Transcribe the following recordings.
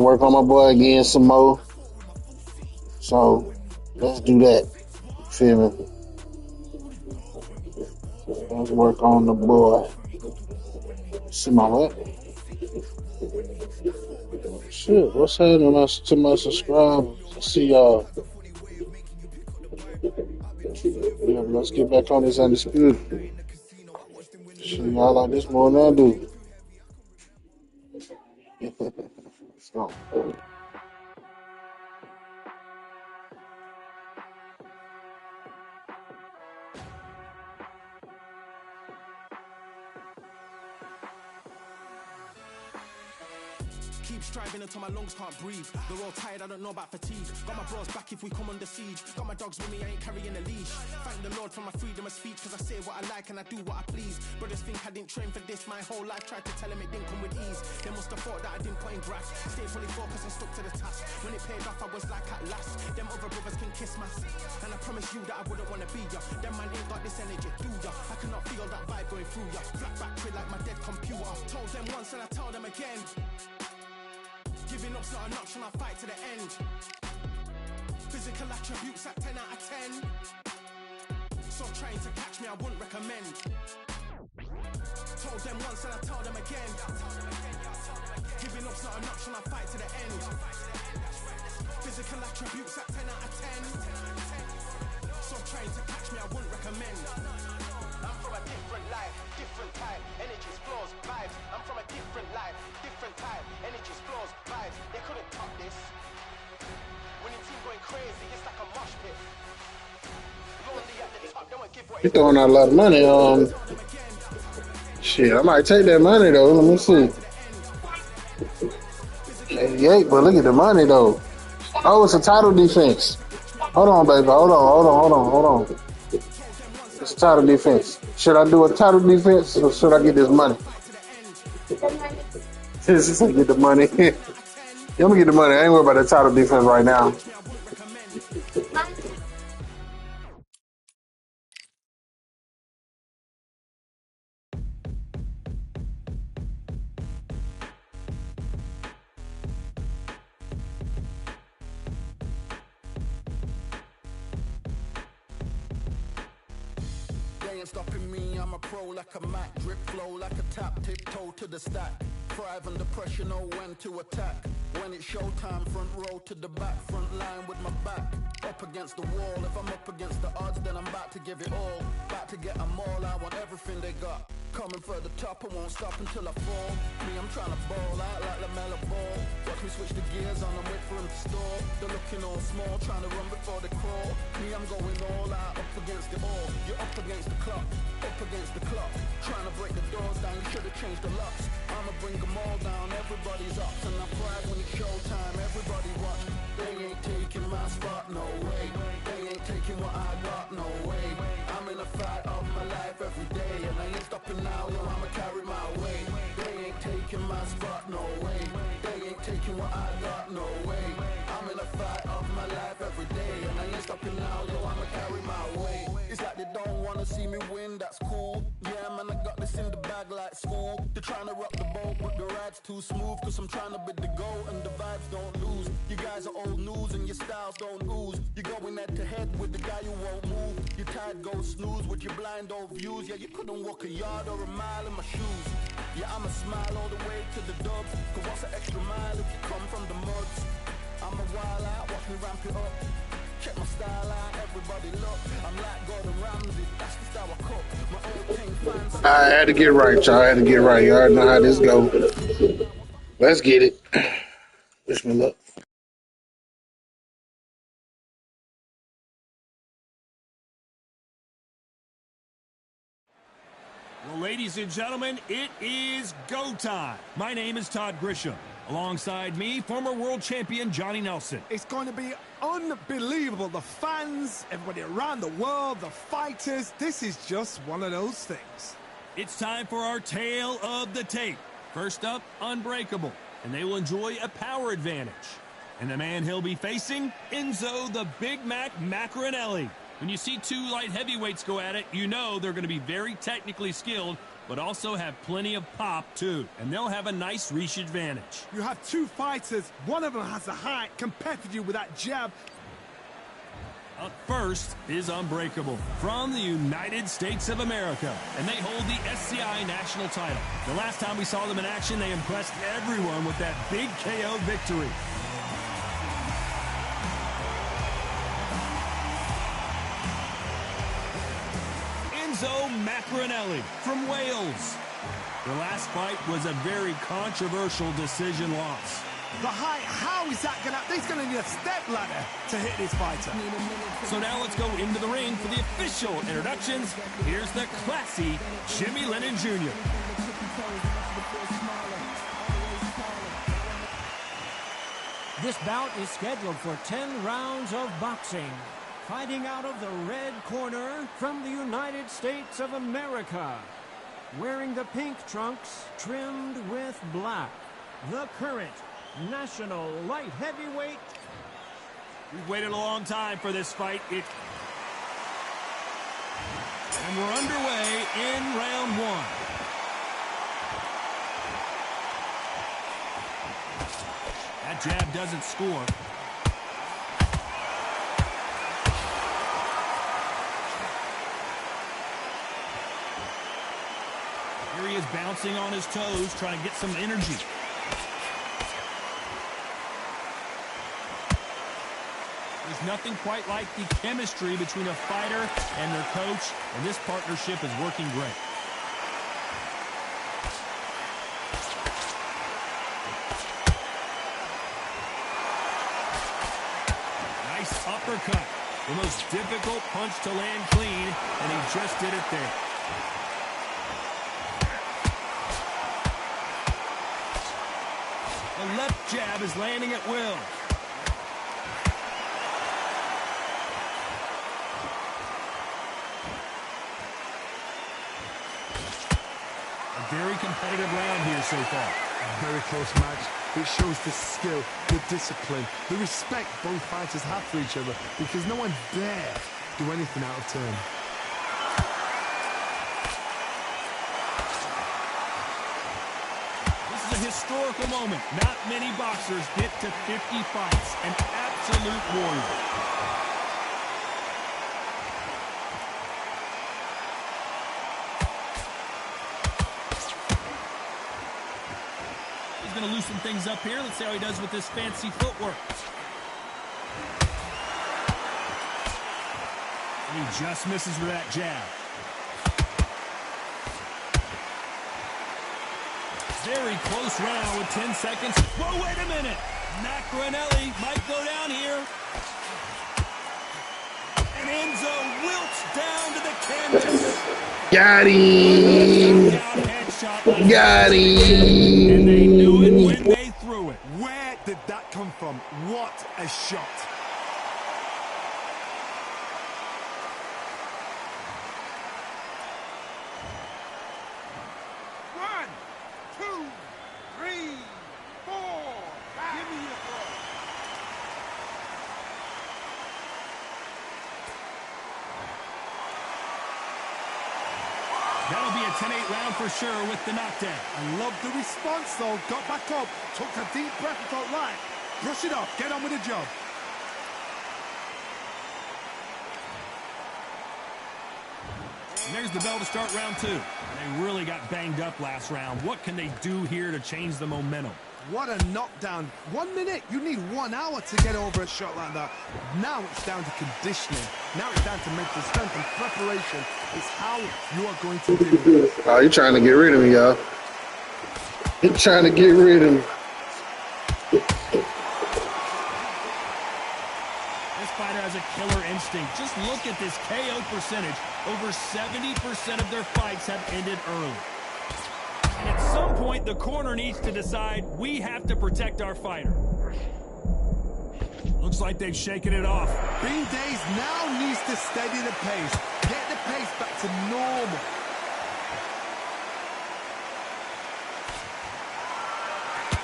Work on my boy again some more. So let's do that. Feel me? Let's work on the boy. See my what? Shit, what's happening to my subscribers? See y'all. Yeah, let's get back on this Undisputed. Shit, y'all like this more than I do. Let's go. Keep striving until my lungs can't breathe. They're all tired, I don't know about fatigue. Got my bros back if we come under siege. Got my dogs with me, I ain't carrying a leash. Thank the Lord for my freedom of speech, cause I say what I like and I do what I please. Brothers think I didn't train for this my whole life. Tried to tell them it didn't come with ease. They must have thought that I didn't put in grass. Stayed fully focused and stuck to the task. When it paid off, I was like at last. Them other brothers can kiss my ass. And I promise you that I wouldn't wanna be ya. Them man ain't got this energy, do ya? I cannot feel that vibe going through ya. Flat battery like my dead computer. Told them once and I tell them again. Giving up's not an option, I'll fight to the end. Physical attributes at 10 out of 10. So trying to catch me, I wouldn't recommend. Told them once and I tell them again. Giving up's not an option, I'll fight to the end. Physical attributes at 10 out of 10. So trying to catch me, I wouldn't recommend. I'm from a different life, different type, energies, flows, vibes. I'm from a different life, different type, energies, flows, vibes. They couldn't top this. When your team going crazy, it's like a mosh pit. Lonely at the top, don't give what You're throwing out a lot of money. Shit, I might take that money though. Let me see. 88, but look at the money though. Oh, it's a title defense. Hold on, baby. Hold on. It's a title defense. Should I do a title defense or should I get this money? Just get the money. I'm gonna get the money. I ain't worried about the title defense right now. Ain't stopping me, I'm a pro like a Mac. Drip flow like a tap, tiptoe to the stack. Thrive under pressure, know when to attack. When it's showtime, front row to the back. Front line with my back up against the wall. If I'm up against the odds, then I'm about to give it all. About to get them all, I want everything they got. Coming for the top, I won't stop until I fall. Me, I'm trying to ball out like LaMelo Ball. Watch me switch the gears on and wait for him to stall. They're looking all small, trying to run before they crawl. Me, I'm going all out, up against the all. You're up against the clock, up against the clock. Trying to break the doors down, you should have changed the locks. I'ma bring them all down, everybody's up. And I pride when it's showtime, everybody watch. They ain't taking my spot, no way. They ain't taking what I got, no way. I'm in a fight of my life every day, and I ain't stopping now, yo, I'ma carry my weight. They ain't taking my spot, no way. They ain't taking what I got, no way. I'm in a fight of my life every day, and I ain't stopping now, yo, I'ma carry my weight. It's like they don't wanna see me win, that's cool. Yeah, man, I got this in the bag like school. They're trying to rock the boat, but the ride's too smooth. Cause I'm trying to bid the goal, and the vibes don't lose. You guys are old news, and your styles don't ooze. You're going head to head with the guy who won't move. Your tide goes snooze with your blind old views. Yeah, you couldn't walk a yard or a mile in my shoes. Yeah, I'ma smile all the way to the dubs. Cause what's an extra mile if you come from the muds? I'm a wild out, watch me ramp it up. Check my style out, everybody look. I'm like Gordon Ramsay, that's the style I cook. My old king fans. I had to get right, y'all. I had to get right. You already know how this go. Let's get it. Wish me luck. Well, ladies and gentlemen, it is go time. My name is Todd Grisham. Alongside me, former world champion Johnny Nelson. It's going to be unbelievable. The fans, everybody around the world, the fighters. This is just one of those things. It's time for our tale of the tape. First up, Unbreakable, and they will enjoy a power advantage. And the man he'll be facing, Enzo the Big Mac Macronelli. When you see two light heavyweights go at it, you know they're going to be very technically skilled, but also have plenty of pop, too. And they'll have a nice reach advantage. You have two fighters. One of them has the height, competitive you with that jab. Up first is Unbreakable from the United States of America, and they hold the SCI national title. The last time we saw them in action, they impressed everyone with that big KO victory. Enzo Macronelli from Wales. The last fight was a very controversial decision loss. The height, how is that going to... He's going to need a step ladder to hit this fighter. So now let's go into the ring for the official introductions. Here's the classy Jimmy Lennon Jr. This bout is scheduled for 10 rounds of boxing. Fighting out of the red corner from the United States of America. Wearing the pink trunks trimmed with black. The current national light heavyweight. We've waited a long time for this fight. And we're underway in round one. That jab doesn't score. Here he is bouncing on his toes, trying to get some energy. There's nothing quite like the chemistry between a fighter and their coach, and this partnership is working great. Nice uppercut. The most difficult punch to land clean, and he just did it there. The left jab is landing at will. Very competitive round here so far. Very close match. It shows the skill, the discipline, the respect both fighters have for each other, because no one dare do anything out of turn. This is a historical moment. Not many boxers get to 50 fights. An absolute warrior. Going to loosen things up here. Let's see how he does with this fancy footwork. And he just misses with that jab. Very close round with 10 seconds. Whoa, wait a minute. Macronelli might go down here. And Enzo wilts down to the canvas. Got him. Got him. And they knew it when they threw it. Where did that come from? What a shot. One, two, three, four. Give me your ball. That'll be a 10-8 round for sure with the knockdown. I love the response, though. Got back up, took a deep breath and thought, right, brush it off, get on with the job. And there's the bell to start round two. They really got banged up last round. What can they do here to change the momentum? What a knockdown. 1 minute. You need 1 hour to get over a shot like that. Now it's down to conditioning. Now it's down to mental strength and preparation. It's how you are going to do this. Oh, you're trying to get rid of me, y'all. You're trying to get rid of me. This fighter has a killer instinct. Just look at this KO percentage. Over 70% of their fights have ended early. And at some point, the corner needs to decide we have to protect our fighter. Looks like they've shaken it off. Bean Days now needs to steady the pace. Get the pace back to normal.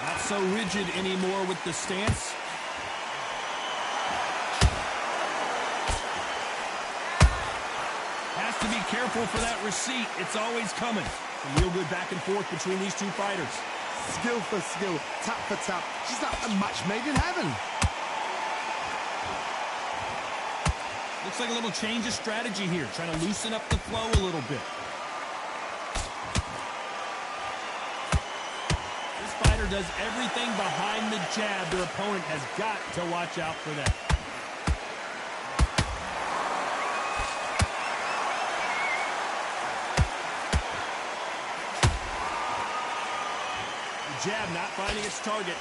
Not so rigid anymore with the stance. Has to be careful for that receipt. It's always coming. Some real good back and forth between these two fighters. Skill for skill, tap for tap. She's like a match made in heaven. Looks like a little change of strategy here, trying to loosen up the flow a little bit. This fighter does everything behind the jab. Their opponent has got to watch out for that. The jab not finding its target.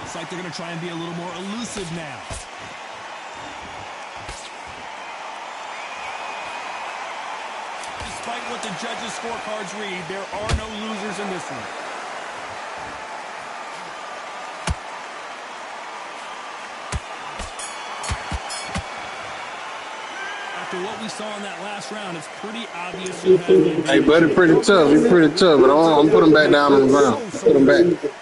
Looks like they're going to try and be a little more elusive now. Despite what the judges' scorecards read, there are no losers in this one. After what we saw in that last round, it's pretty obvious who had the Hey, buddy, pretty tough. He's pretty tough, but I'm put him back down on the ground. Put him back.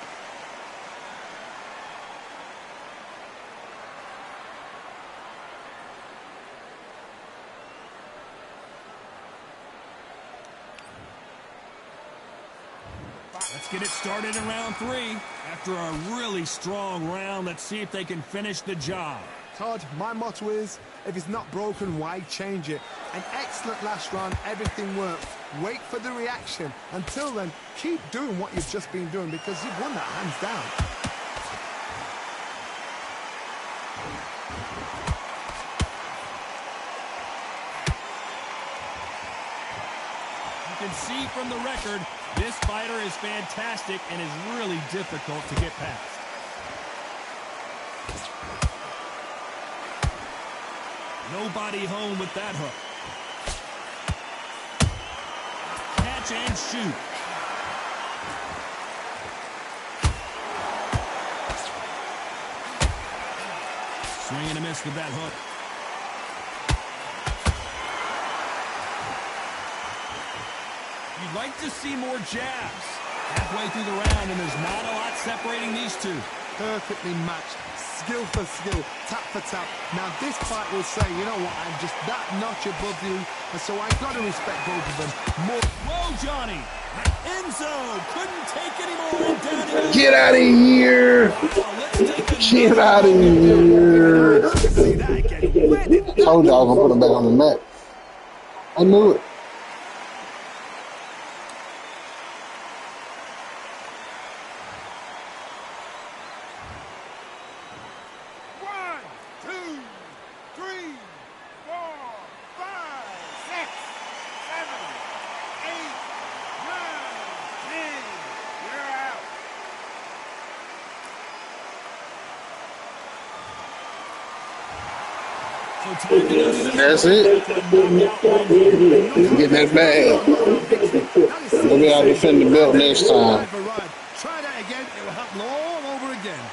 Let's get it started in round 3. After a really strong round, let's see if they can finish the job. Todd, my motto is, if it's not broken, why change it? An excellent last round, everything worked. Wait for the reaction. Until then, keep doing what you've just been doing because you've won that hands down. You can see from the record, this fighter is fantastic and is really difficult to get past. Nobody home with that hook. Catch and shoot. Swing and a miss with that hook. You'd like to see more jabs. Halfway through the round, and there's not a lot separating these two. Perfectly matched. Skill for skill, tap for tap. Now this fight will say, you know what, I'm just that notch above you, and so I've got to respect both of them more. Whoa, Johnny! Enzo couldn't take any more. And down he goes. Get out of here! Get out of here! See that again. Where did Told you I was gonna put him back on the mat. I knew it. That's it. Get that bag. Maybe I'll defend the belt next time. Try that again. It will happen all over again.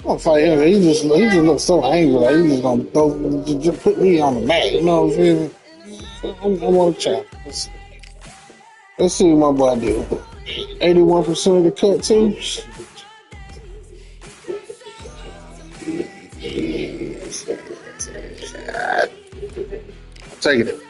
I'm fight him. He just looks so angry. Like he's just gonna just put me on the mat. You know what I'm saying? I'm on the chop. Let's see what my boy do. 81% of the cut too. I'm taking it.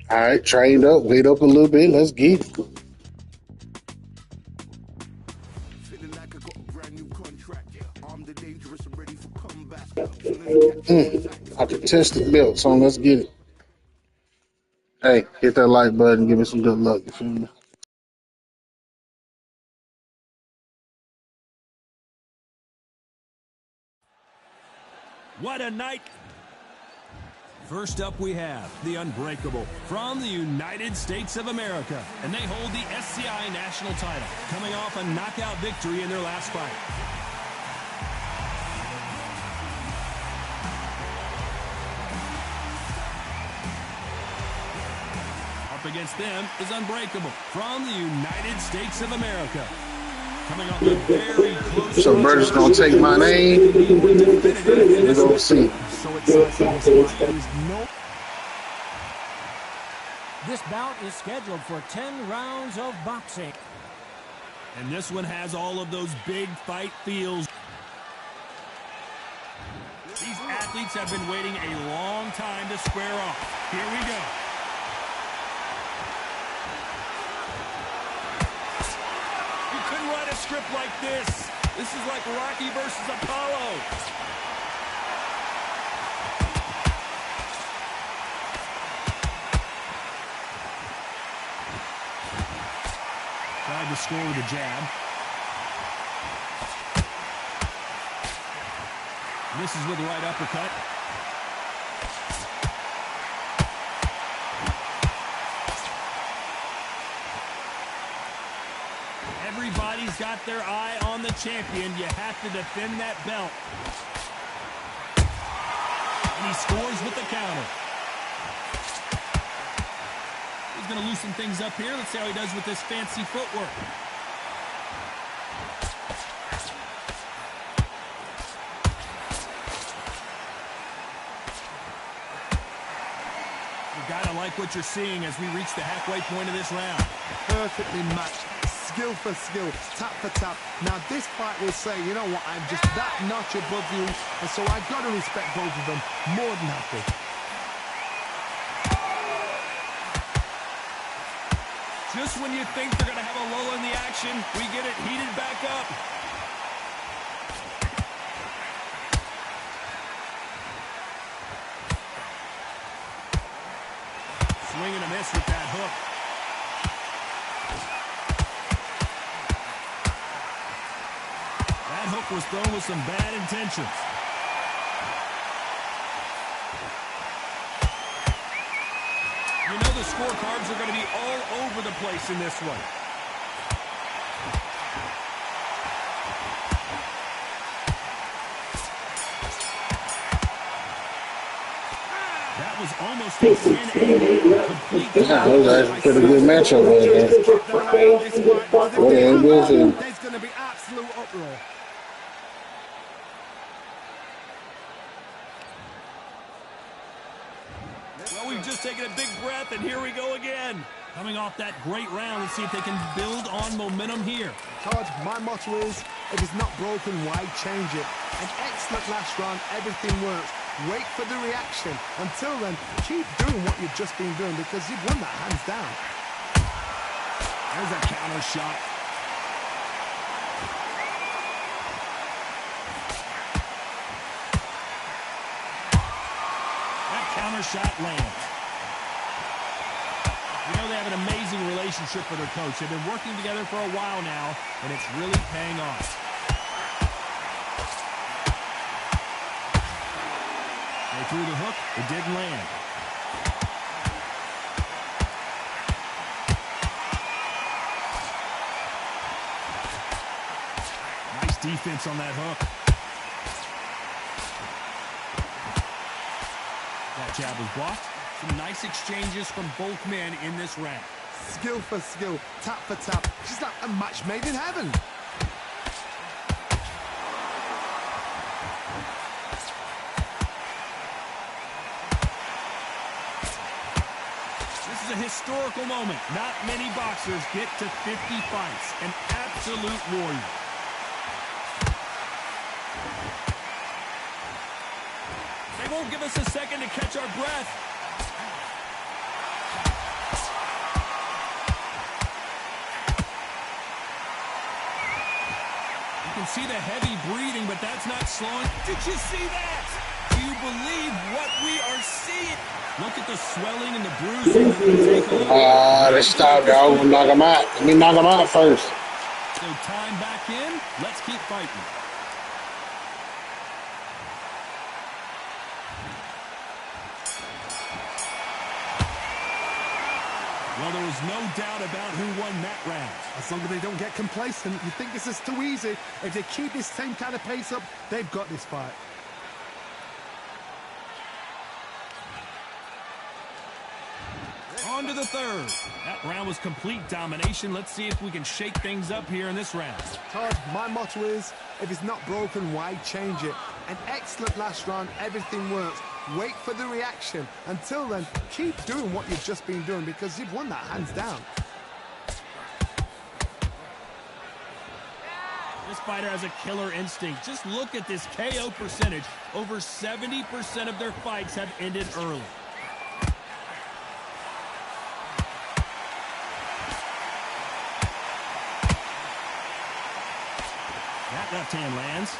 All right, trained up, wait up a little bit. Let's get it. Feeling like I got a brand new contract. I'm the dangerous and ready for combat. I can test the belt, so let's get it. Hey, hit that like button, give me some good luck. You feel me? What a night. First up we have the Unbreakable from the United States of America. And they hold the SCI national title, coming off a knockout victory in their last fight. Up against them is Unbreakable from the United States of America. Coming off a very close. So Burger's gonna take my name. We're gonna see. So exciting. This bout is scheduled for 10 rounds of boxing. And this one has all of those big fight feels. These athletes have been waiting a long time to square off. Here we go. You couldn't write a script like this. This is like Rocky versus Apollo. Tried to score with a jab. Misses with the right uppercut. Everybody's got their eye on the champion. You have to defend that belt. And he scores with the counter. He's going to loosen things up here. Let's see how he does with this fancy footwork. You got to like what you're seeing as we reach the halfway point of this round. Perfectly matched. Skill for skill, tap for tap. Now this fight will say, you know what, I'm just that notch above you, and so I've got to respect both of them more than happy. Just when you think they're going to have a lull in the action, we get it heated back up. Swing and a miss with that hook. That hook was thrown with some bad intentions. You know the scorecards are going to be all over the place in this one. That was almost a 10-8 complete. Yeah, that was actually a pretty good matchup right there. What the hell is it? There's going to be absolute uproar. Well, we've just taken a big breath, and here we go again. Coming off that great round, let's see if they can build on momentum here. Todd, my motto is, if it's not broken, why change it? An excellent last round, everything works. Wait for the reaction. Until then, keep doing what you've just been doing because you've won that hands down. There's a counter shot. That counter shot lands. You know they have an amazing relationship with their coach. They've been working together for a while now, and it's really paying off. They threw the hook. It didn't land. Nice defense on that hook. That jab was blocked. Some nice exchanges from both men in this round. Skill for skill, tap for tap. Just like a match made in heaven. This is a historical moment. Not many boxers get to 50 fights. An absolute warrior. They won't give us a second to catch our breath. You can see the heavy breathing, but that's not slowing. Did you see that? Do you believe what we are seeing? Look at the swelling and the bruising. Take a look. Let's stop, y'all. We'll knock him out. Let me knock him out first. So time back in. Let's keep fighting. Well, there was no doubt about who won that round. As long as they don't get complacent, you think this is too easy. If they keep this same kind of pace up, they've got this fight. On to the third. That round was complete domination. Let's see if we can shake things up here in this round. Todd, my motto is, if it's not broken, why change it? An excellent last round, everything works. Wait for the reaction. Until then, keep doing what you've just been doing because you've won that hands down. This fighter has a killer instinct. Just look at this KO percentage. Over 70% of their fights have ended early. That left hand lands.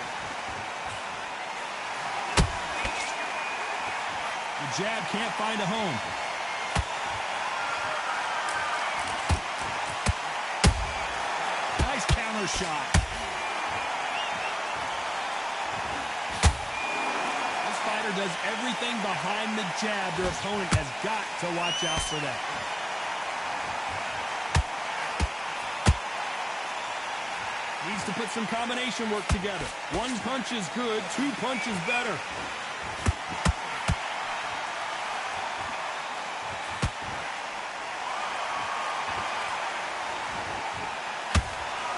The jab can't find a home. Nice counter shot. This fighter does everything behind the jab. Their opponent has got to watch out for that. Needs to put some combination work together. One punch is good, two punches better.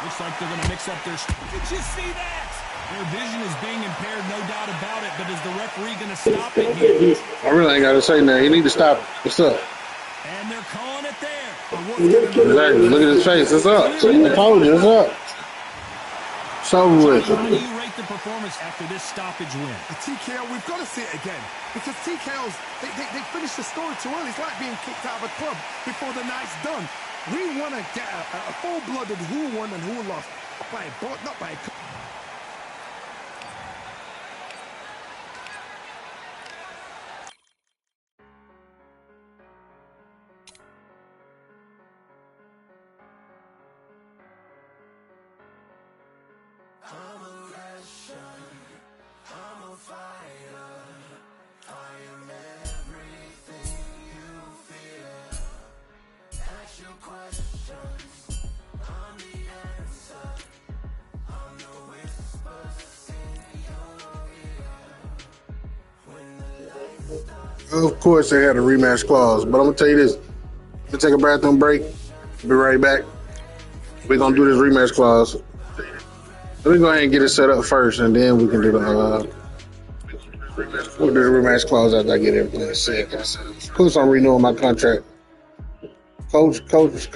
Looks like they're going to mix up their... Did you see that? Their vision is being impaired, no doubt about it, but is the referee going to stop it here? I really ain't got to say nothing. He need to stop it. What's up? And they're calling it there. Exactly. Look at his face. It's up. I told you, it's up. So with How do you rate the performance after this stoppage win? A TKO, we've got to see it again. Because TKOs, they finish the story too early. It's like being kicked out of a club before the night's done. We want to get a full-blooded who won and who lost. By a boat, not by a... Of course, they had a rematch clause, but I'm gonna tell you this: we'll take a bathroom break. Be right back. We're gonna do this rematch clause. Let me go ahead and get it set up first, and then we can do the we'll do the rematch clause after I get everything set. Of course, I'm renewing my contract. Coach 100.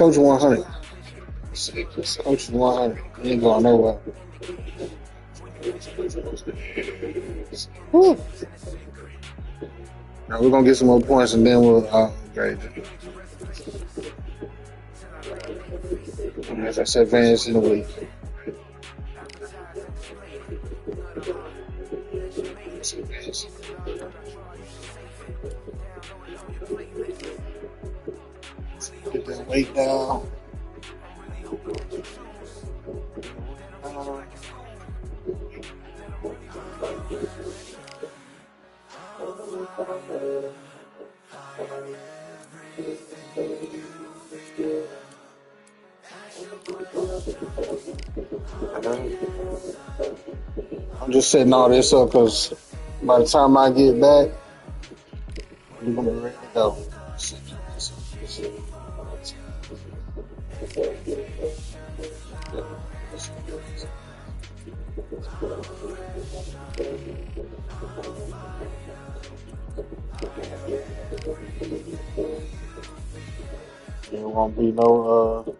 Coach 100. He ain't going nowhere. Woo. Now we're gonna get some more points and then we'll grade you. Let's advance in the week. Get that weight down. I'm just setting all this up because by the time I get back, we're gonna be ready to go. There won't be no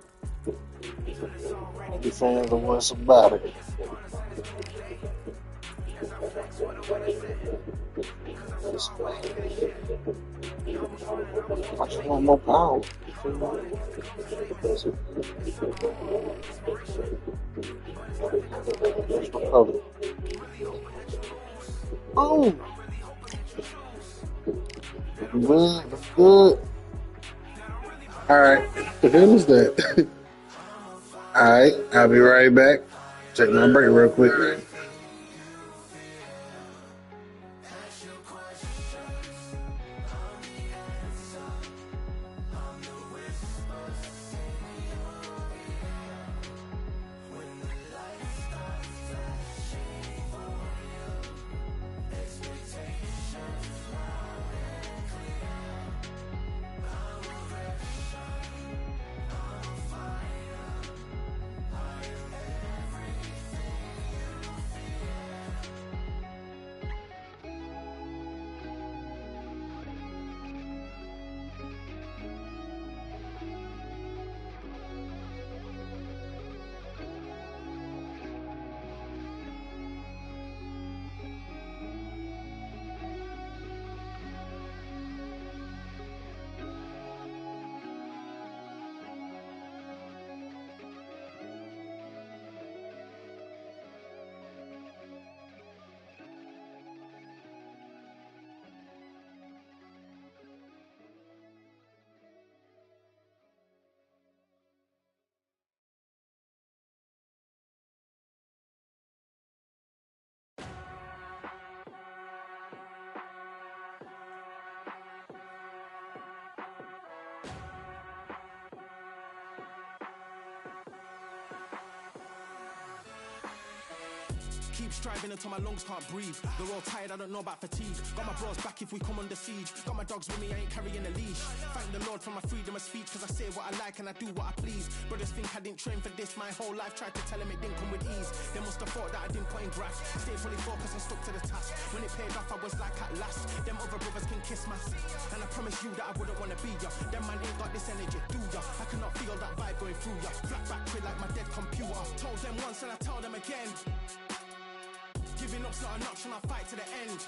fans of what's about it. I just want more power. Oh, good, good. All right, the hell is that? All right, I'll be right back. Take my break real quick. Keep striving until my lungs can't breathe. They're all tired, I don't know about fatigue. Got my bros back if we come under siege. Got my dogs with me, I ain't carrying a leash. Thank the Lord for my freedom of speech, cause I say what I like and I do what I please. Brothers think I didn't train for this my whole life. Tried to tell them it didn't come with ease. They must have thought that I didn't put in graft. Stayed fully focused and stuck to the task. When it paid off, I was like at last. Them other brothers can kiss my and I promise you that I wouldn't wanna be ya. Them man ain't got this energy, do ya? I cannot feel that vibe going through ya. Flat battery like my dead computer. Told them once and I tell them again. Giving up's not an option, I fight to the end.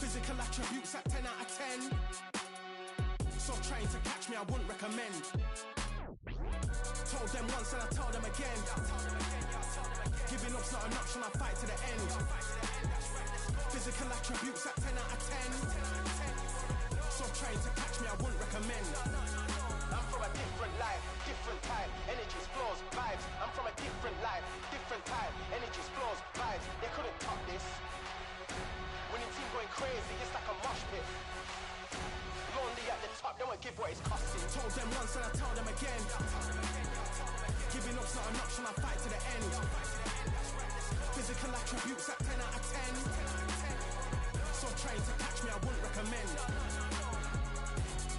Physical attributes at 10 out of 10. So trying to catch me, I wouldn't recommend. Told them once and I tell them again. Giving up's not an option, I fight to the end. Physical attributes at 10 out of 10. So trying to catch me, I wouldn't recommend. I'm from a different life, different time. Energies, flows, vibes. I'm from a different life, different time. Energies, flows, vibes. They couldn't top this. Winning team going crazy, it's like a mosh pit. Lonely at the top, they won't give what it's costing. Told them once and I tell them again. Giving up's not an option, I fight to the end. Physical attributes at 10 out of 10. So trying to catch me, I wouldn't recommend.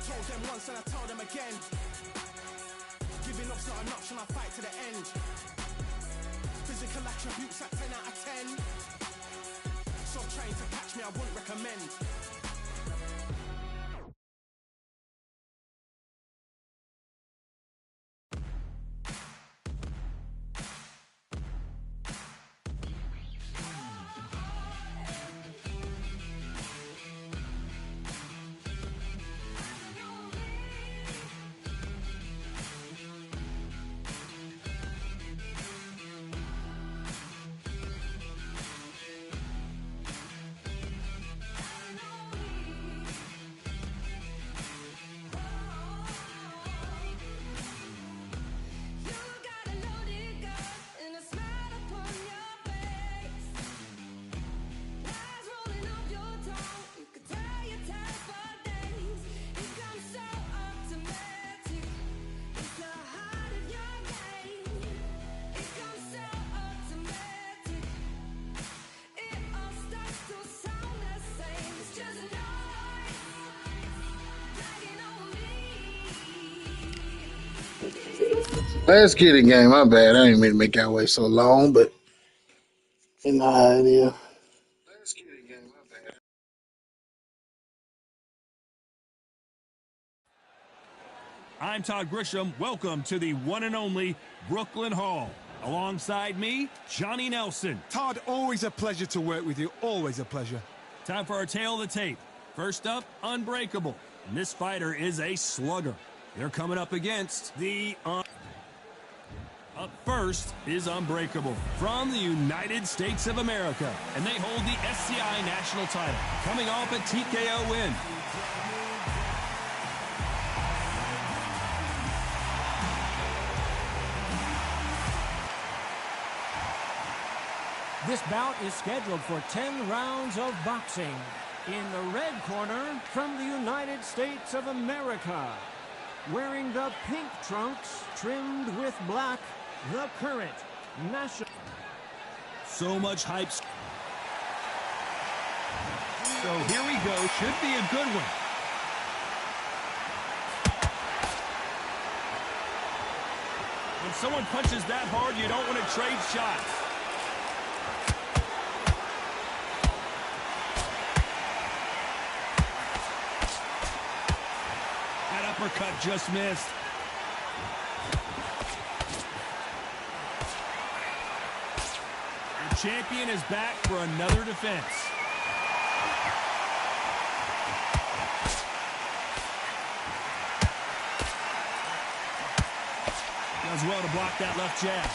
Told them once and I tell them again. Giving up's not an option, I fight to the end. Physical attributes at 10 out of 10. So trying to catch me, I wouldn't recommend. Let's get it, game. My bad. I didn't mean to make y'all wait so long, but you know how it is. Let's get it, game. My bad. I'm Todd Grisham. Welcome to the one and only Brooklyn Hall. Alongside me, Johnny Nelson. Todd, always a pleasure to work with you. Always a pleasure. Time for our tale of the tape. First up, Unbreakable. And this fighter is a slugger. They're coming up against the... Up first is Unbreakable from the United States of America. And they hold the SCI national title. Coming off a TKO win. This bout is scheduled for 10 rounds of boxing. In the red corner, from the United States of America, wearing the pink trunks trimmed with black, the current national... So much hype. So here we go. Should be a good one. When someone punches that hard, you don't want to trade shots. Uppercut just missed. The champion is back for another defense. Does well to block that left jab.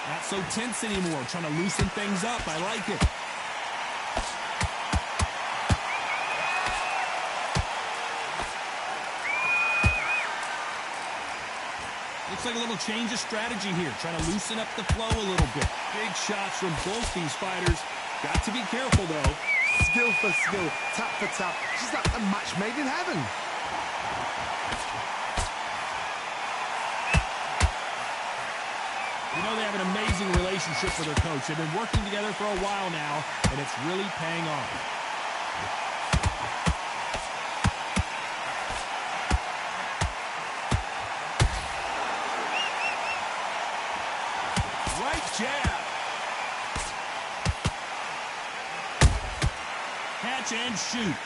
Not so tense anymore, trying to loosen things up. I like it. Looks like a little change of strategy here, trying to loosen up the flow a little bit. Big shots from both these fighters. Got to be careful, though. Skill for skill, tap for tap. Just like a match made in heaven. You know they have an amazing relationship with their coach. They've been working together for a while now, and it's really paying off. Jab. Catch and shoot.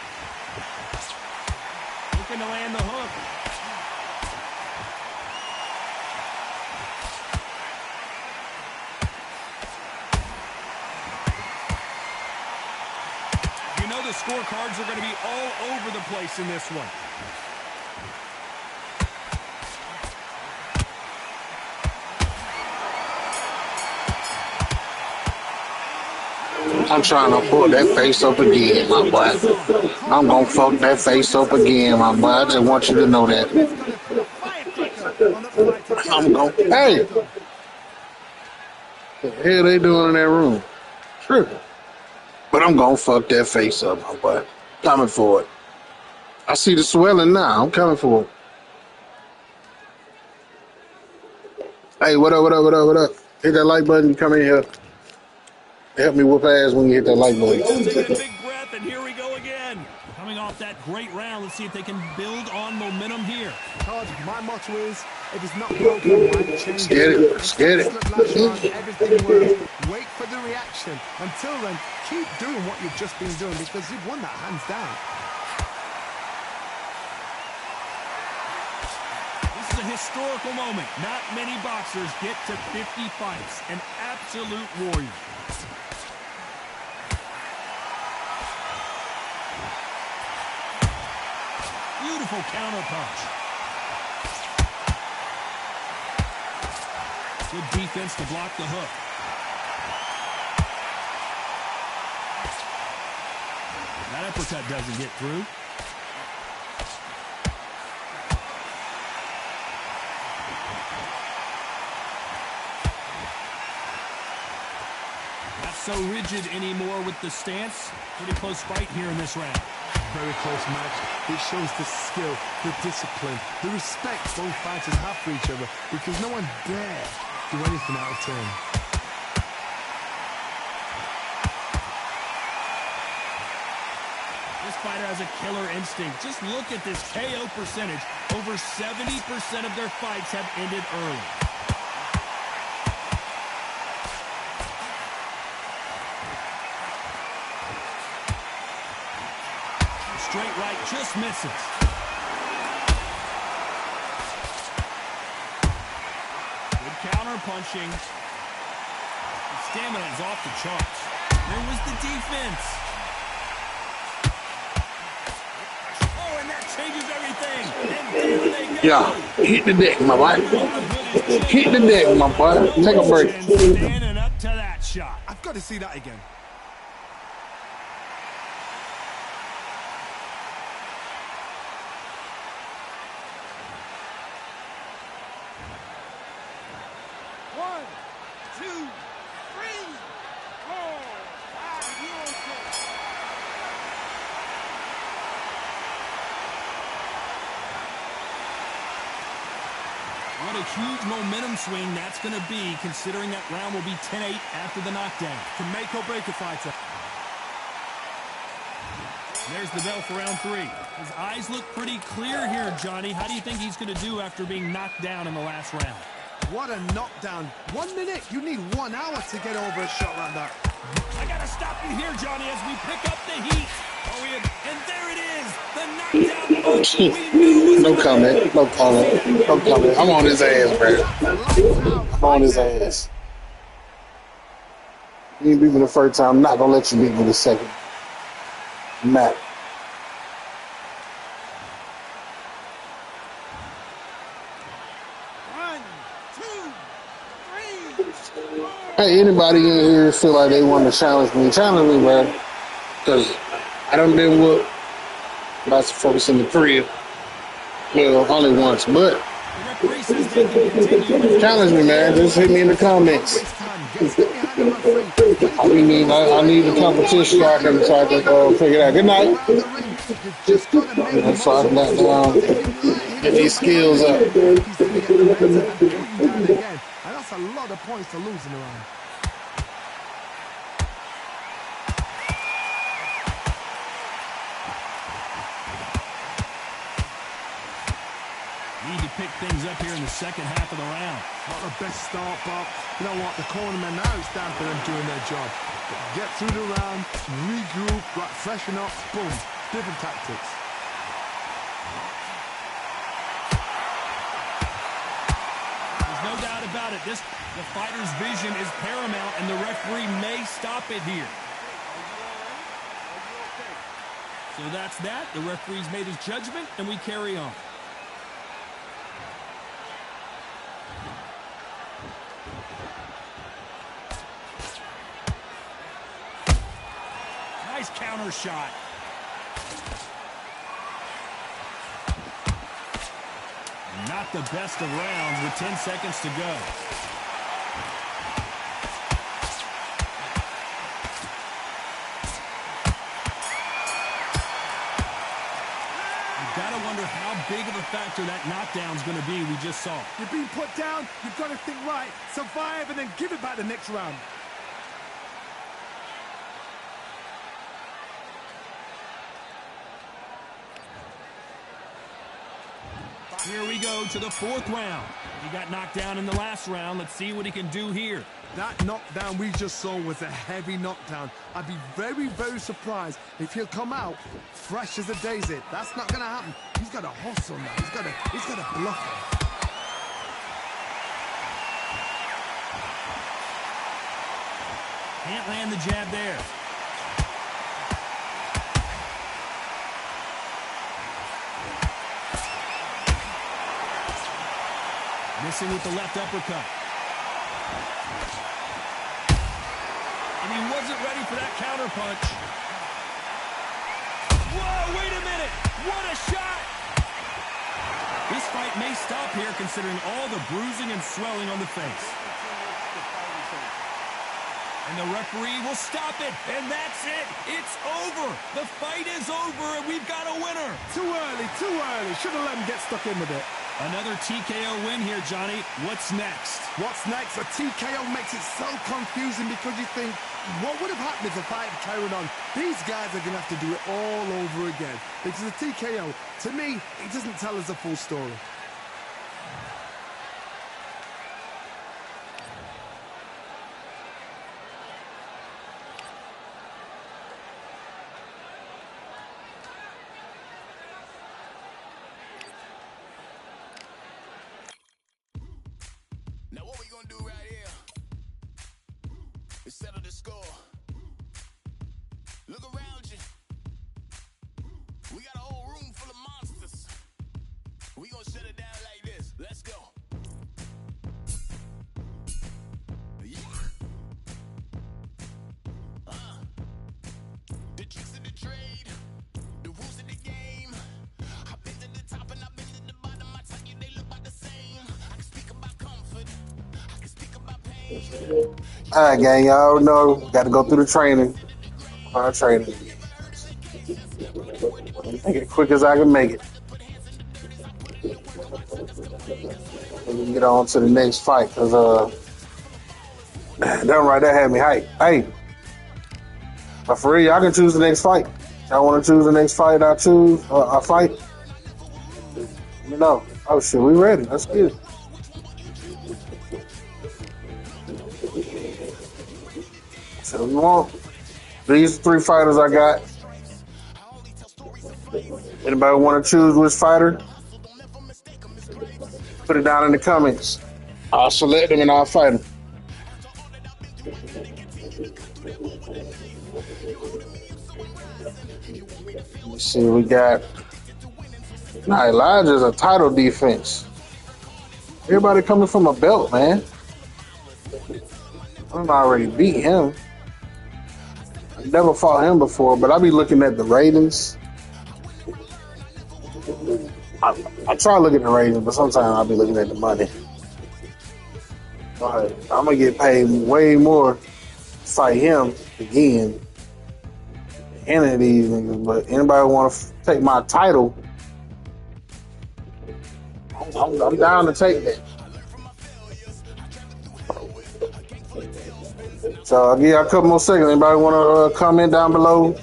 Looking to land the hook. You know the scorecards are going to be all over the place in this one. I'm trying to pull that face up again, my boy. I'm gonna fuck that face up again, my boy. I just want you to know that. I'm gonna. Hey! What the hell they doing in that room? Tripping. But I'm gonna fuck that face up, my boy. Coming for it. I see the swelling now. I'm coming for it. Hey, what up, what up, what up, what up? Hit that like button, you come in here. Help me whoop ass when you hit that like button. Take a big breath, and here we go again. Coming off that great round, let's see if they can build on momentum here. Todd, my motto is, if it's not broken, why change Get it, let's get it. Everything works. Wait for the reaction. Until then, keep doing what you've just been doing because you've won that hands down. This is a historical moment. Not many boxers get to 50 fights. An absolute warrior. Beautiful counter punch. Good defense to block the hook. That uppercut doesn't get through. Not so rigid anymore with the stance. Pretty close fight here in this round. Very close match. It shows the skill, the discipline, the respect both fighters have for each other because no one dare do anything out of turn. This fighter has a killer instinct. Just look at this KO percentage. Over 70% of their fights have ended early. Straight right just misses. Good counter punching. The stamina is off the charts. There was the defense. Oh, and that changes everything. And there they go. Yeah, hit the deck, my boy. Hit the deck, my boy. Take a break. Standing up to that shot. I've got to see that again. One, two, three, four, five, you okay? What a huge momentum swing that's going to be, considering that round will be 10-8 after the knockdown. Can make or break a fighter. There's the bell for round 3. His eyes look pretty clear here, Johnny. How do you think he's going to do after being knocked down in the last round? What a knockdown. 1 minute. You need 1 hour to get over a shot like that. I got to stop you here, Johnny, as we pick up the heat. And there it is, the knockdown punch we knew was No comment. No comment. No comment. I'm on his ass, bro. I'm on his ass. You ain't beat me the first time. I'm not gonna let you beat me the second. Matt. One, two, three, four. Hey, anybody in here feel like they want to challenge me? Challenge me, bro. Because I done been whooped. Lots of folks in the crib. Well, only once, but the referee says they can continue. challenge me, man. Just hit me in the comments. I need the competition so I can figure it out. Good night. So I can get these skills up. And that's a lot of points to lose in a round. Need to pick things up here in the second half of the round. Not the best start, but you know what? The cornermen, now it's down for them doing their job. Get through the round, regroup, freshen up, boom. Different tactics. There's no doubt about it. The fighter's vision is paramount, and the referee may stop it here. So that's that. The referee's made his judgment, and we carry on. Nice counter shot. Not the best of rounds with 10 seconds to go. You've got to wonder how big of a factor that knockdown's going to be we just saw. You're being put down, you've got to think right, survive, and then give it back the next round. Here we go to the 4th round. He got knocked down in the last round. Let's see what he can do here. That knockdown we just saw was a heavy knockdown. I'd be very, very surprised if he'll come out fresh as a daisy. That's not going to happen. He's got to hustle now. He's got to bluff him. Can't land the jab there. Missing with the left uppercut. And he wasn't ready for that counter punch. Whoa, wait a minute. What a shot. This fight may stop here considering all the bruising and swelling on the face. And the referee will stop it. And that's it. It's over. The fight is over and we've got a winner. Too early, too early. Should have let him get stuck in with it. Another TKO win here, Johnny. What's next? What's next? A TKO makes it so confusing because you think, what would have happened if the fight had carried on? These guys are going to have to do it all over again. Because a TKO, to me, it doesn't tell us the full story. Now what we gonna do right here is settle the score. Look around you. We got a whole room full of monsters. We gonna shut it down like this. Let's go. Yeah. The tricks of the trade, the rules of the game. I've been to the top and I've been to the bottom. I tell you they look about the same. I can speak about comfort. I can speak about pain. All right, gang. Y'all know got to go through the training. Our training. Make it as quick as I can make it. We can get on to the next fight because that right there had me hyped. Hey, but for real, y'all can choose the next fight. Y'all want to choose the next fight? I choose a fight. You know. Oh shit, we ready? Let's get it. So we want these 3 fighters I got. Anybody want to choose which fighter? Put it down in the comments. I'll select them and I'll fight them. Let's see, we got. Now Elijah's a title defense. Everybody coming from a belt, man. I've already beat him. I never fought him before, but I be looking at the ratings. I try looking at the ratings, but sometimes I'll be looking at the money. All right, I'm gonna get paid way more to fight him again. Any of these niggas, but anybody want to take my title? I'm down to take that. So I'll give you a couple more seconds. Anybody want to comment down below?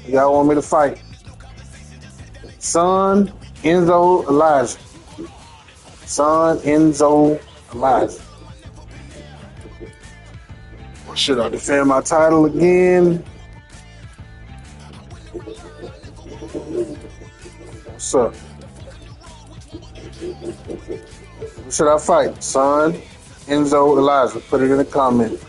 Y'all want me to fight? Son, Enzo, Elijah. Son, Enzo, Elijah. Should I defend my title again? What's up? Who should I fight? Son, Enzo, Elijah. Put it in the comment.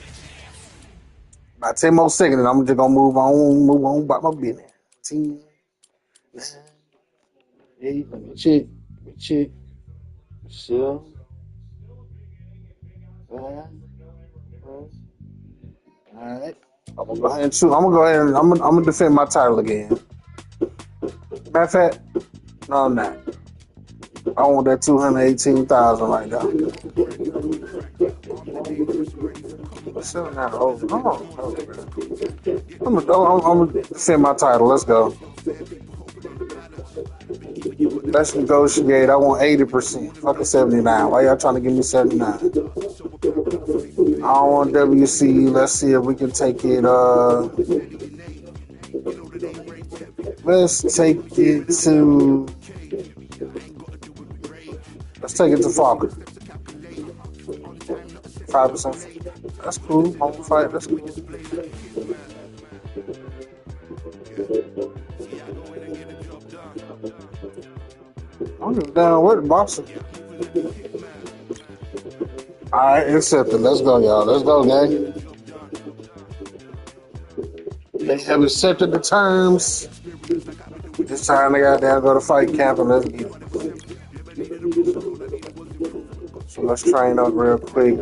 About 10 more seconds, and I'm just gonna move on about my business. 10, 9, 8, let me check. 7, 5. All right. I'm gonna go ahead and shoot. I'm gonna defend my title again. Matter of fact, no, I'm not. I want that 218,000 right now. Still not over. I'm gonna defend my title. Let's go. Let's negotiate. I want 80%. Fuck a 79. Why y'all trying to give me 79? I don't want WC. Let's see if we can take it. Let's take it to. Let's take it to Falcon. 5%. That's cool. Home fight. That's cool. I'm just down with the boxing. Alright, accepted. Let's go, y'all. Let's go, gang. They have accepted the terms. This time they got down to go to fight camp and let's get it. So let's train up real quick.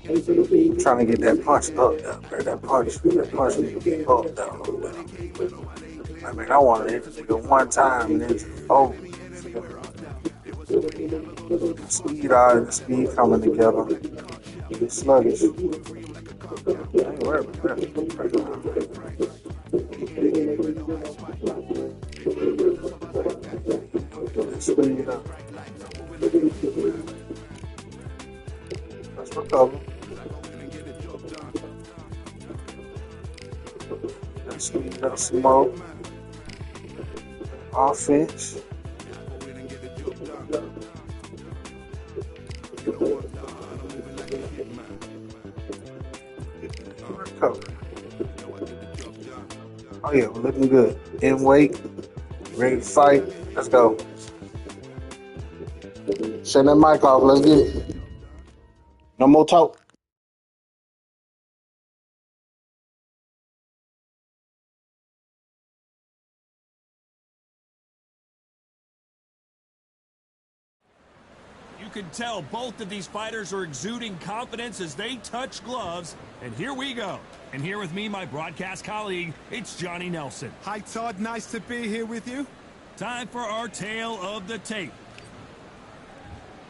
I'm trying to get that punch up there. That punch needs to get up down. I mean, I wanted it to go one time and then just over. Speed out and the speed coming together. Get sluggish. I ain't worried about that. Speed it up. Let's recover. Let's speed it up some more. Offense. Recover. Oh yeah, we're looking good. In weight. Ready to fight. Let's go. Shut that mic off. Let's get it. No more talk. You can tell both of these fighters are exuding confidence as they touch gloves. And here we go. And here with me, my broadcast colleague, it's Johnny Nelson. Hi, Todd. Nice to be here with you. Time for our tale of the tape.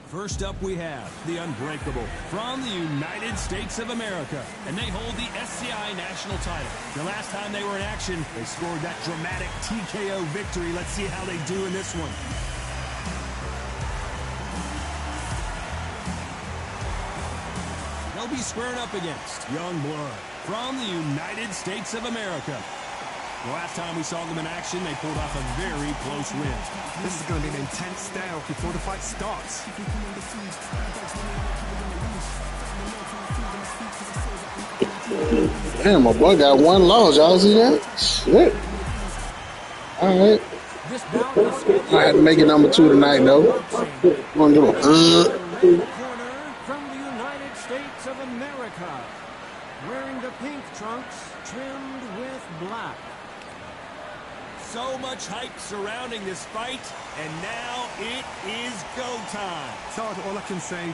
First up, we have the Unbreakable from the United States of America. And they hold the SCI national title. The last time they were in action, they scored that dramatic TKO victory. Let's see how they do in this one. They'll be squaring up against Young Blood from the United States of America. The last time we saw them in action, they pulled off a very close win. This is going to be an intense standoff before the fight starts. Damn, my boy got one loss. Y'all see that? Shit. All right. I had to make it number 2 tonight, though. I'm gonna do it. From the United States of America, wearing the pink trunks trimmed with black. So much hype surrounding this fight, and now it is go time. Todd, all I can say,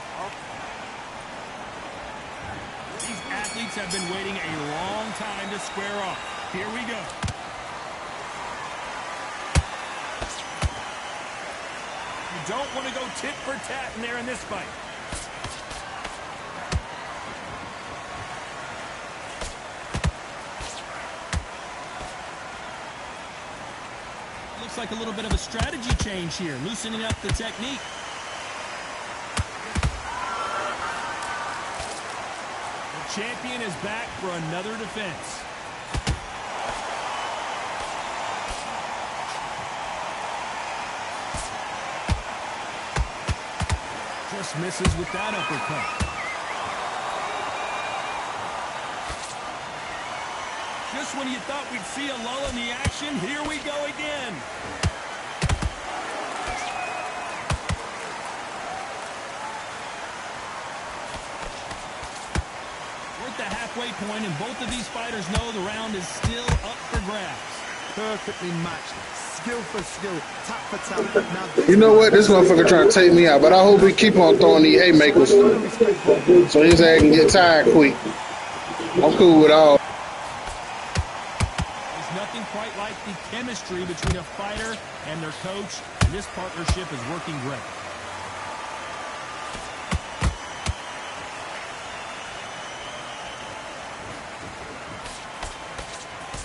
These athletes have been waiting a long time to square off. Here we go. You don't want to go tit for tat in there in this fight. Looks like a little bit of a strategy change here, loosening up the technique. The champion is back for another defense. Just misses with that uppercut. Just when you thought we'd see a lull in the action, here we go again. We're at the halfway point, and both of these fighters know the round is still up for grabs. perfectly matched. Skill for skill, tap for tap. Now, You know what? This motherfucker trying to take me out, but I hope he keep on throwing these haymakers so his ass can get tired quick. I'm cool with all. There's nothing quite like the chemistry between a fighter and their coach, and this partnership is working great.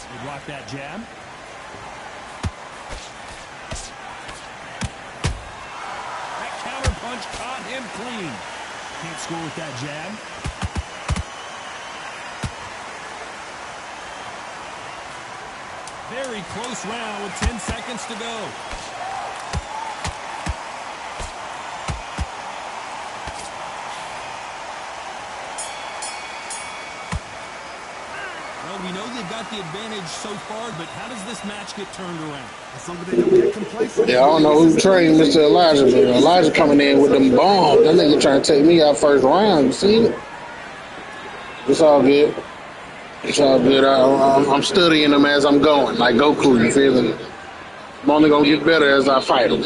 They block that jab. That counter punch caught him clean. Can't score with that jab. Very close round with 10 seconds to go. Well, we know they've got the advantage so far, but how does this match get turned around? as long as they don't get complacent. Yeah, I don't know who trained Mr. Elijah, but Elijah coming in with them bombs. That nigga trying to take me out first round. You see? It's all good. It's all good. I'm studying them as I'm going, like Goku, you feel me? I'm only going to get better as I fight them.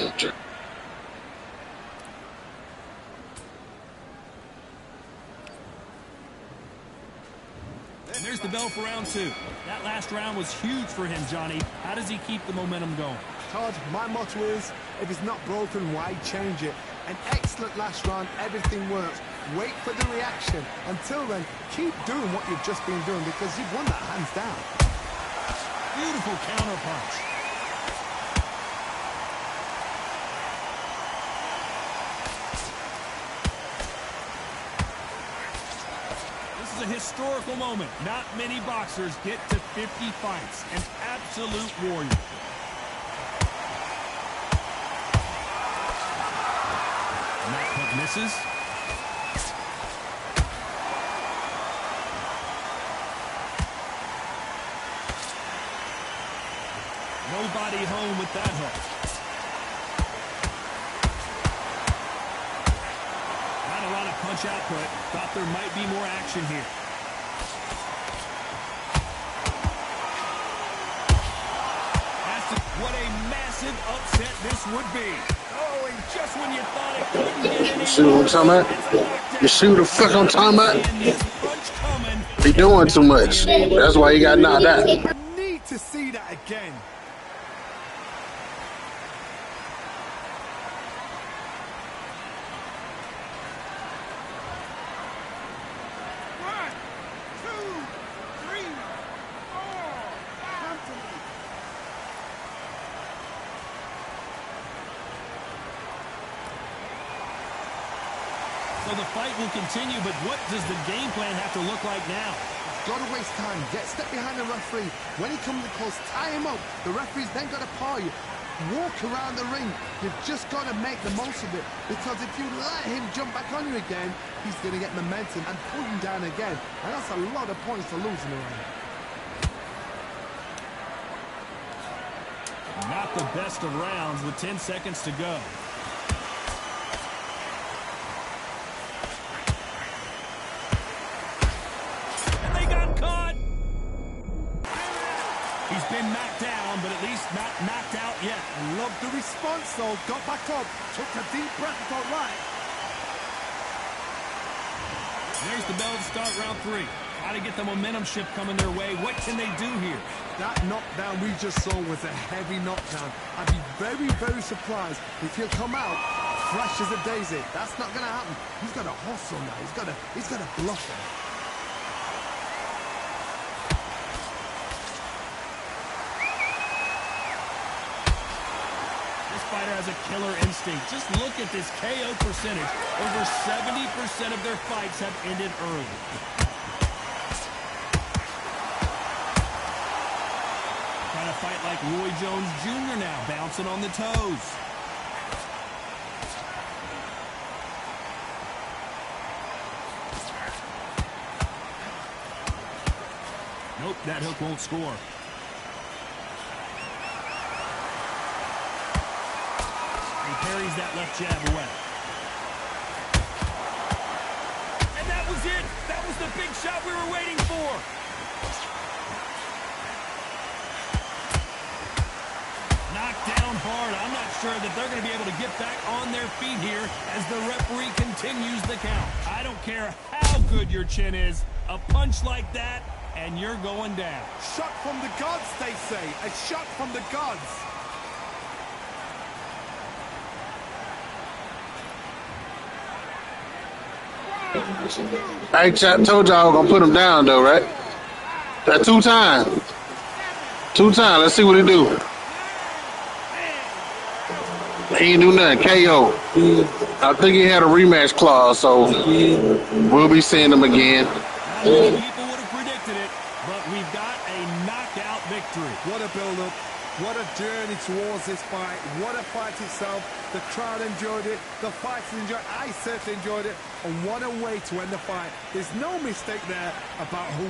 And there's the bell for round two. That last round was huge for him, Johnny. How does he keep the momentum going? Todd, my motto is, if it's not broken, why change it? An excellent last round, everything works. Wait for the reaction. Until then, keep doing what you've just been doing because you've won that hands down. Beautiful counter punch. historical moment. Not many boxers get to 50 fights. An absolute warrior. And that hook misses. Nobody home with that hook. Not a lot of punch output. Thought there might be more action here. What a massive upset this would be. Oh, and just when you thought it couldn't get any You see what I'm talking about? You see what the fuck I'm talking about? He doing too much. That's why he got knocked out. I need to see that again. So the fight will continue, but what does the game plan have to look like now? Got to waste time. Get step behind the referee. When he comes close, tie him up. The referee's then got to paw you. Walk around the ring. You've just got to make the most of it. Because if you let him jump back on you again, he's going to get momentum and pull him down again. And that's a lot of points to lose in a round. Not the best of rounds with 10 seconds to go. He's been knocked down, but at least not knocked out yet. Loved the response, though. Got back up. Took a deep breath. Thought, right. There's the bell to start round 3. Got to get the momentum shift coming their way. What can they do here? That knockdown we just saw was a heavy knockdown. I'd be very, very surprised if he'll come out fresh as a daisy. That's not going to happen. He's got to hustle now. He's got to bluff him. Fighter has a killer instinct. Just look at this KO percentage. Over 70% of their fights have ended early. Trying to fight like Roy Jones Jr. now, bouncing on the toes. Nope, that hook won't score. Parries that left jab away. And that was it. That was the big shot we were waiting for. Knocked down hard. I'm not sure that they're going to be able to get back on their feet here as the referee continues the count. I don't care how good your chin is. A punch like that, and you're going down. Shot from the gods, they say. A shot from the gods. I told y'all I was gonna put him down though, right? That 2 times. 2 times. Let's see what he do. He ain't do nothing. KO. I think he had a rematch clause, so we'll be seeing him again. People would have predicted it, but we've got a knockout victory. What a build-up. What a journey towards this fight. What a fight itself. The crowd enjoyed it. The fighters enjoyed it. I certainly enjoyed it. And what a way to end the fight. There's no mistake there about who...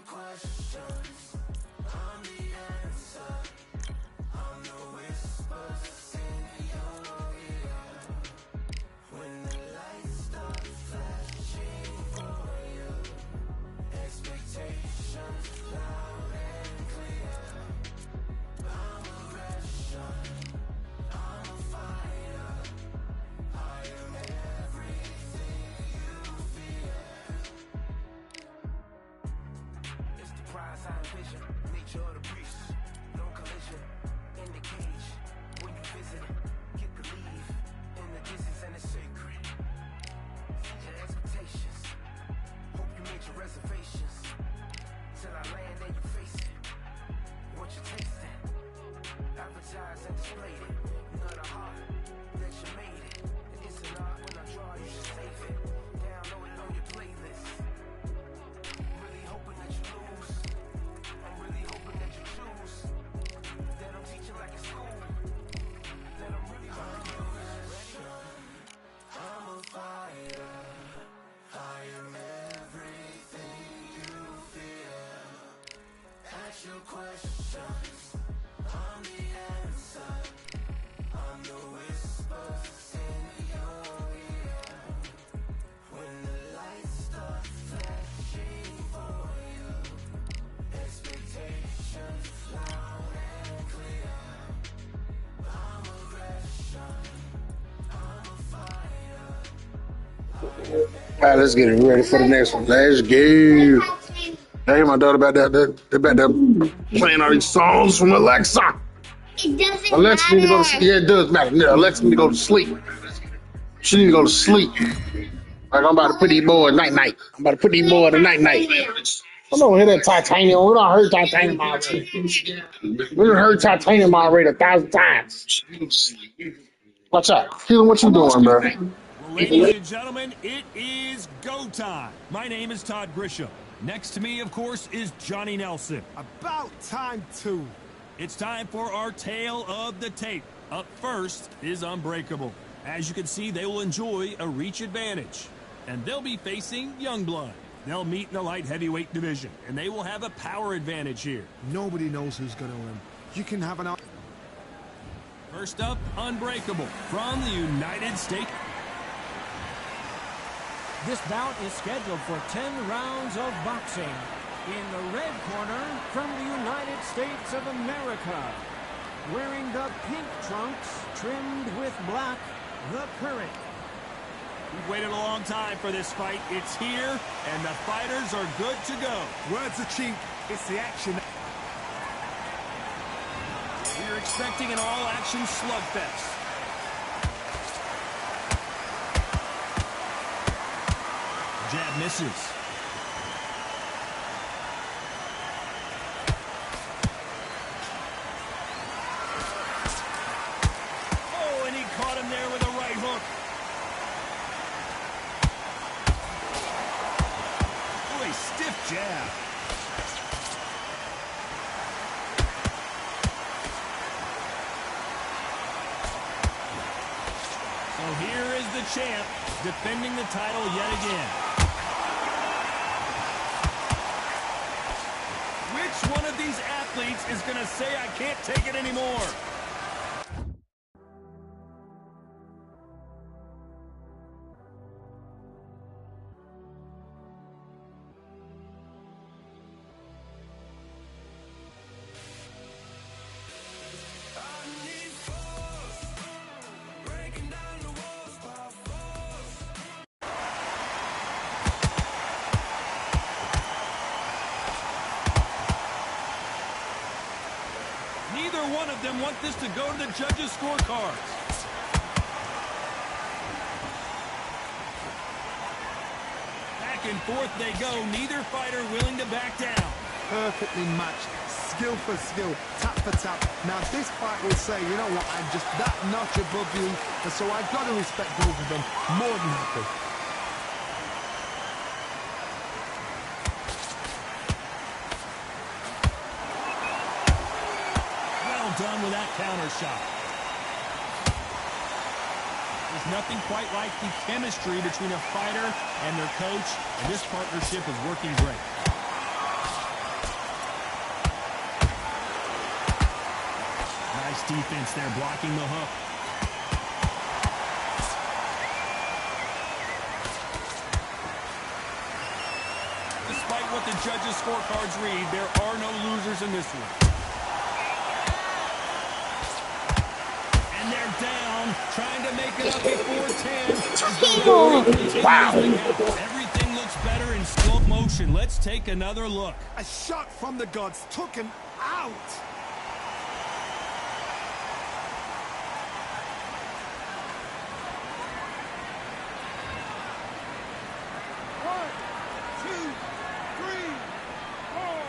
Questions, I'm the answer, I'm the whisper. All right, let's get it ready for the next one. Let's go. I hear my daughter about that. They're back there playing all these songs from Alexa. It doesn't Alexa need to go to matter. sleep. Yeah, it does matter. Yeah, Alexa need to go to sleep. She need to go to sleep. Like I'm about to put these boys night night. I'm about to put these boys to night night. I don't hear that titanium. We don't heard titanium already. We done heard titanium already 1,000 times. Watch out. Keelan, what you doing, bro? Well, ladies and gentlemen, it is go time. My name is Todd Grisham. Next to me, of course, is Johnny Nelson. About time, too. It's time for our tale of the tape. Up first is Unbreakable. As you can see, they will enjoy a reach advantage. And they'll be facing Youngblood. They'll meet in the light heavyweight division, and they will have a power advantage here. Nobody knows who's going to win. You can have an... First up, Unbreakable from the United States. This bout is scheduled for 10 rounds of boxing. In the red corner, from the United States of America, wearing the pink trunks trimmed with black, the Current. We've waited a long time for this fight. It's here, and the fighters are good to go. Words are cheap. It's the action. We're expecting an all-action slugfest. Jab misses. Oh, and he caught him there with a right hook. Oh, a stiff jab. So here is the champ defending the title yet again. Which one of these athletes is going to say, I can't take it anymore? Neither one of them want this to go to the judges' scorecards. Back and forth they go, neither fighter willing to back down. Perfectly matched. Skill for skill. Tap for tap. Now this fight will say, you know what, I'm just that notch above you, and so I've got to respect both of them. More than happy. Done with that counter shot. There's nothing quite like the chemistry between a fighter and their coach, and this partnership is working great. Nice defense there, blocking the hook. Despite what the judges' scorecards read, there are no losers in this one. And they're down, trying to make it up before 10. Wow. Everything looks better in slow motion. Let's take another look. A shot from the gods took him out. One, two, three, four.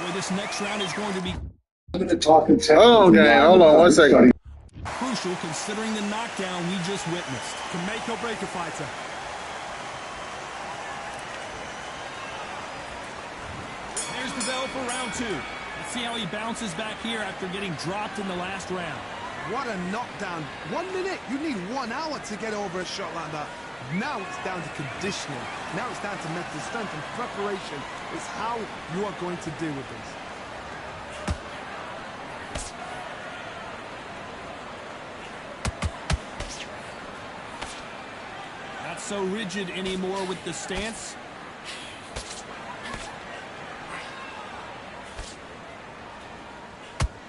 Well, this next round is going to be Oh, okay. Hold on 1 second. crucial considering the knockdown we just witnessed. Can make or break a fighter. There's the bell for round two. Let's see how he bounces back here after getting dropped in the last round. What a knockdown. 1 minute, you need 1 hour to get over a shot like that. Now it's down to conditioning. Now it's down to mental strength and preparation. It's how you are going to deal with this. Not so rigid anymore with the stance.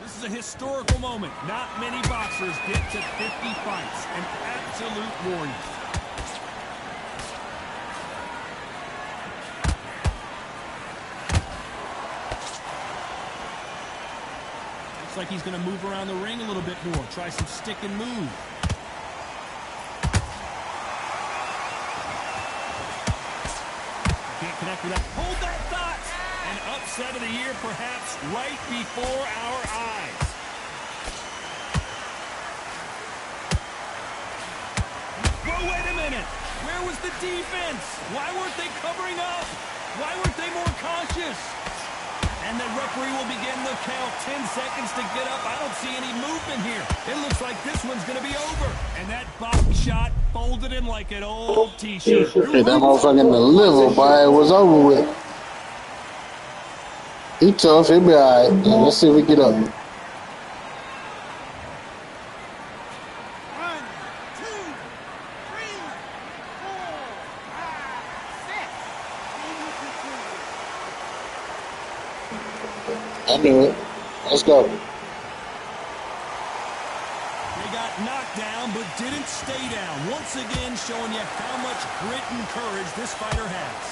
This is a historical moment. Not many boxers get to 50 fights. An absolute warrior. Looks like he's going to move around the ring a little bit more. Try some stick and move. Can't connect with that. Hold that thought! An upset of the year, perhaps, right before our eyes. Whoa, wait a minute. Where was the defense? Why weren't they covering up? Why weren't they more cautious? And the referee will begin the count. 10 seconds to get up. I don't see any movement here. It looks like this one's going to be over. And that box shot folded him like an old T-shirt. Hey, that motherfucker in the liver, boy, it was over with. He tough, he'll be all right. Let's see if we get up. 1, 2, 3, 4, 5, 6. I knew it. Let's go. They got knocked down, but didn't stay down. Once again, showing you how much grit and courage this fighter has.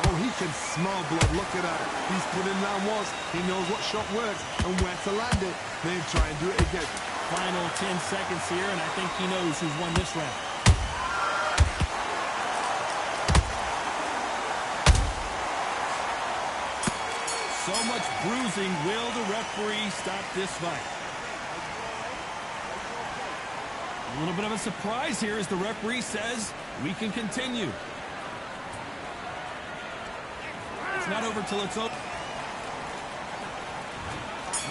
Oh, he can smell blood. Look at that. He's put in round once. He knows what shot works and where to land it. Then try and do it again. Final 10 seconds here, and I think he knows who's won this round. So much bruising. Will the referee stop this fight? A little bit of a surprise here as the referee says we can continue. It's not over till it's over.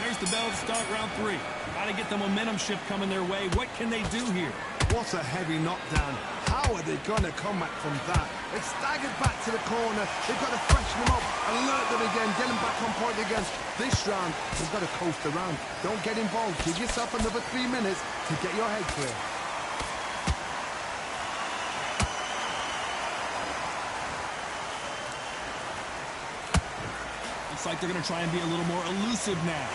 There's the bell to start round 3. Got to get the momentum shift coming their way. What can they do here? What a heavy knockdown. How are they going to come back from that? They've staggered back to the corner. They've got to freshen them up, alert them again, get them back on point again. This round, they've got to coast around. Don't get involved. Give yourself another 3 minutes to get your head clear. Looks like they're going to try and be a little more elusive now.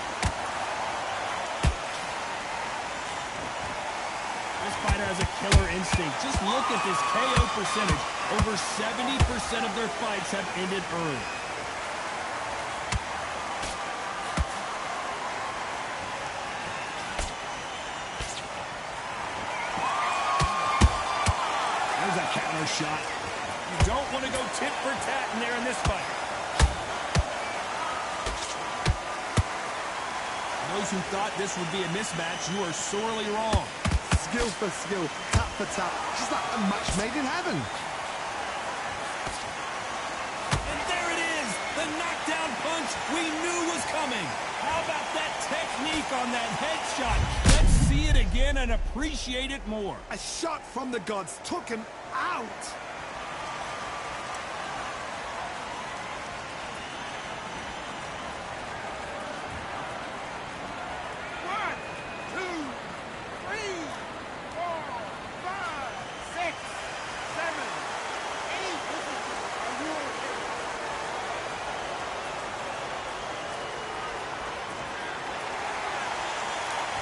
This fighter has a killer instinct. Just look at this KO percentage. Over 70% of their fights have ended early. There's a counter shot. You don't want to go tit for tat in there in this fight. Those who thought this would be a mismatch, you are sorely wrong. Skill for skill, tap for tap, just like a match made in heaven. And there it is, the knockdown punch we knew was coming. How about that technique on that headshot? Let's see it again and appreciate it more. A shot from the gods took him out.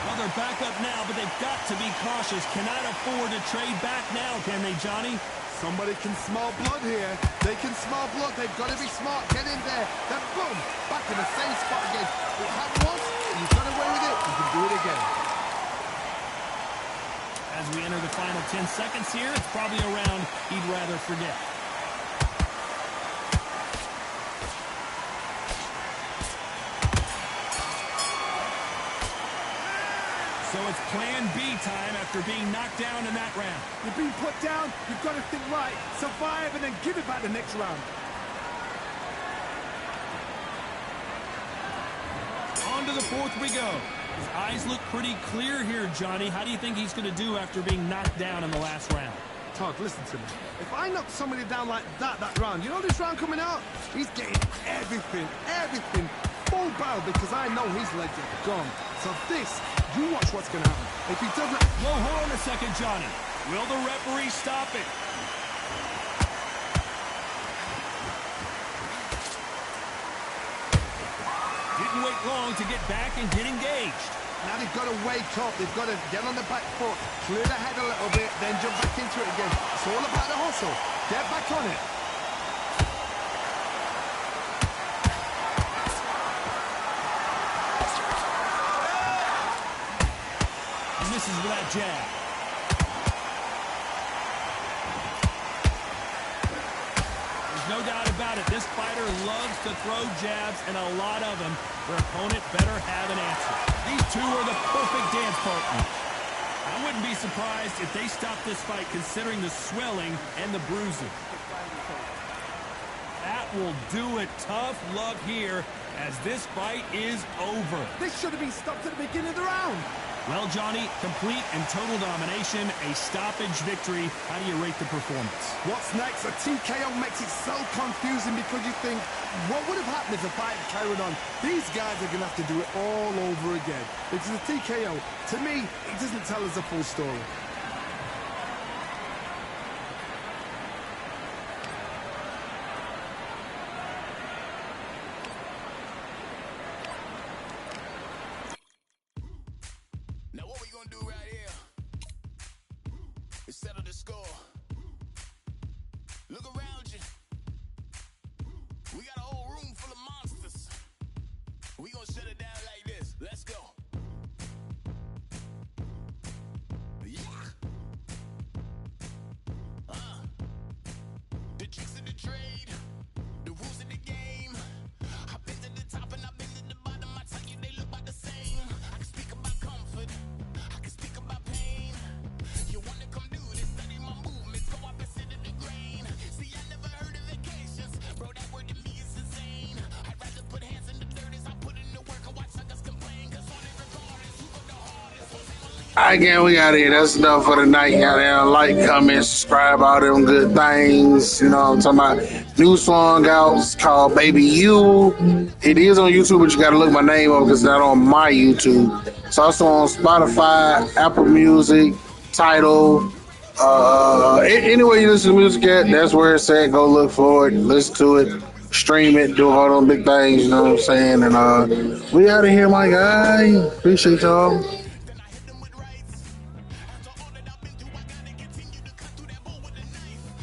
Well, they're back up now, but they've got to be cautious. Cannot afford to trade back now, can they, Johnny? Somebody can smell blood here. They can smell blood. They've got to be smart. Get in there. Then boom, back in the same spot again. It happened once. You got away with it. You can do it again. As we enter the final 10 seconds here, it's probably a round he'd rather forget. So it's plan B time after being knocked down in that round. You've been put down. You've got to think right. Survive and then give it back the next round. On to the fourth we go. His eyes look pretty clear here, Johnny. How do you think he's going to do after being knocked down in the last round? Todd, listen to me. If I knock somebody down like that round, you know this round coming out? He's getting everything, full barrel, because I know his legs are gone. So this, you watch what's going to happen. If he doesn't... Whoa, hold on a second, Johnny. Will the referee stop it? Didn't wait long to get back and get engaged. Now they've got to wake up. They've got to get on the back foot, clear the head a little bit, then jump back into it again. It's all about the hustle. Get back on it. He misses with that jab. There's no doubt about it. This fighter loves to throw jabs, and a lot of them. Their opponent better have an answer. These two are the perfect dance partners. I wouldn't be surprised if they stop this fight, considering the swelling and the bruising. That will do it. Tough love here, as this fight is over. This should have been stopped at the beginning of the round. Well, Johnny, complete and total domination, a stoppage victory. How do you rate the performance? What's next? A TKO makes it so confusing, because you think, what would have happened if the fight had carried on? These guys are going to have to do it all over again. Because a TKO, to me, it doesn't tell us the full story. Now what we gonna do right here is settle the score. Look around you. We got a whole room full of monsters. We gonna shut it down like this. Let's go. Yeah. The tricks of the trade, the rules of the game. I've been to the top and I've been to the bottom. I tell you they look about the same. I can speak about comfort. I can speak about pain. You wanna come do this? Study my movements. Go up and sit in the grain. See, I never heard of vacations. Bro, that word to me is insane. I'd rather put hands in the dirt as I put in the work. I watch suckers complain. Cause on it regardless, who go the hardest? All right, gang, we out here. That's enough for the night. Y'all there, like, comment, subscribe, all them good things. You know what I'm talking about? New song out. It's called Baby You. It is on YouTube, but you got to look my name up because it's not on my YouTube. It's also on Spotify, Apple Music, Tidal. Anywhere you listen to music at, that's where it's at. Go look for it, listen to it, stream it, do all them big things, you know what I'm saying? And we out of here, my guy. Appreciate y'all.